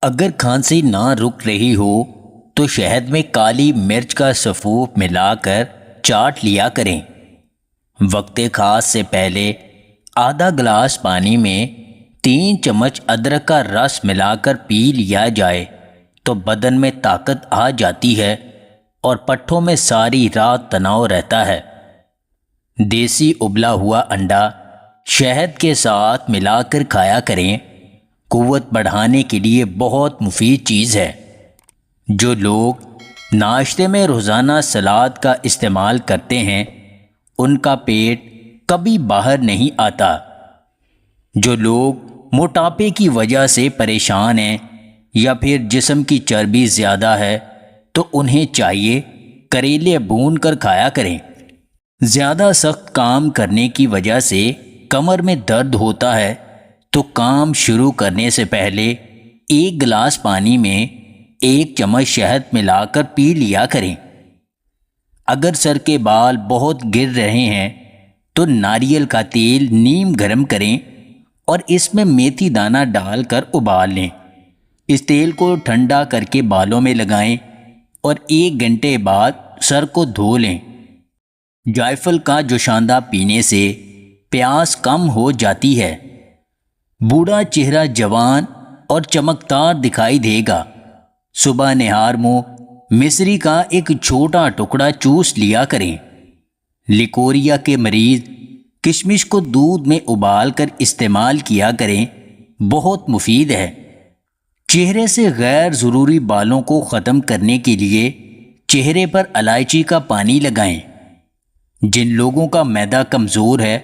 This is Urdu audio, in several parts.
اگر کھانسی نہ رک رہی ہو تو شہد میں کالی مرچ کا سفوف ملا کر چاٹ لیا کریں۔ وقت خاص سے پہلے آدھا گلاس پانی میں 3 چمچ ادرک کا رس ملا کر پی لیا جائے تو بدن میں طاقت آ جاتی ہے اور پٹھوں میں ساری رات تناؤ رہتا ہے۔ دیسی ابلا ہوا انڈا شہد کے ساتھ ملا کر کھایا کریں، قوت بڑھانے کے لیے بہت مفید چیز ہے۔ جو لوگ ناشتے میں روزانہ سلاد کا استعمال کرتے ہیں ان کا پیٹ کبھی باہر نہیں آتا۔ جو لوگ موٹاپے کی وجہ سے پریشان ہیں یا پھر جسم کی چربی زیادہ ہے تو انہیں چاہیے کریلے بھون کر کھایا کریں۔ زیادہ سخت کام کرنے کی وجہ سے کمر میں درد ہوتا ہے تو کام شروع کرنے سے پہلے 1 گلاس پانی میں 1 چمچ شہد ملا کر پی لیا کریں۔ اگر سر کے بال بہت گر رہے ہیں تو ناریل کا تیل نیم گرم کریں اور اس میں میتھی دانہ ڈال کر ابال لیں۔ اس تیل کو ٹھنڈا کر کے بالوں میں لگائیں اور 1 گھنٹے بعد سر کو دھو لیں۔ جائفل کا جوشاندہ پینے سے پیاس کم ہو جاتی ہے۔ بوڑھا چہرہ جوان اور چمکدار دکھائی دے گا۔ صبح نہار منہ مصری کا ایک چھوٹا ٹکڑا چوس لیا کریں۔ لیکوریا کے مریض کشمش کو دودھ میں ابال کر استعمال کیا کریں، بہت مفید ہے۔ چہرے سے غیر ضروری بالوں کو ختم کرنے کے لیے چہرے پر الائچی کا پانی لگائیں۔ جن لوگوں کا معدہ کمزور ہے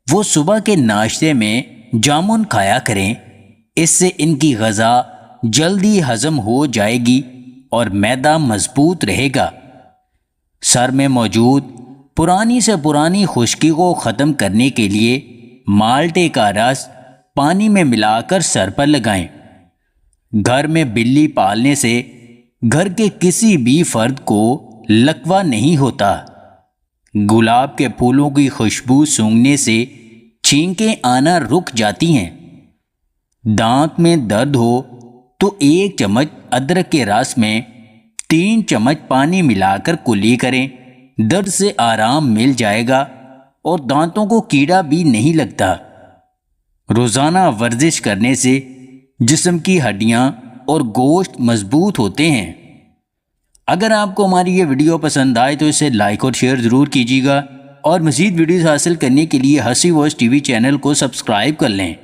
وہ صبح کے ناشتے میں جامن کھایا کریں، اس سے ان کی غذا جلدی ہضم ہو جائے گی اور معدہ مضبوط رہے گا۔ سر میں موجود پرانی سے پرانی خشکی کو ختم کرنے کے لیے مالٹے کا رس پانی میں ملا کر سر پر لگائیں۔ گھر میں بلی پالنے سے گھر کے کسی بھی فرد کو لکوہ نہیں ہوتا۔ گلاب کے پھولوں کی خوشبو سونگھنے سے چھینکیں آنا رک جاتی ہیں۔ دانت میں درد ہو تو 1 چمچ ادرک کے رس میں 3 چمچ پانی ملا کر کلی کریں، درد سے آرام مل جائے گا اور دانتوں کو کیڑا بھی نہیں لگتا۔ روزانہ ورزش کرنے سے جسم کی ہڈیاں اور گوشت مضبوط ہوتے ہیں۔ اگر آپ کو ہماری یہ ویڈیو پسند آئے تو اسے لائک اور شیئر ضرور کیجیے گا اور مزید ویڈیوز حاصل کرنے کے لیے ہنسی واچ ٹی وی چینل کو سبسکرائب کر لیں۔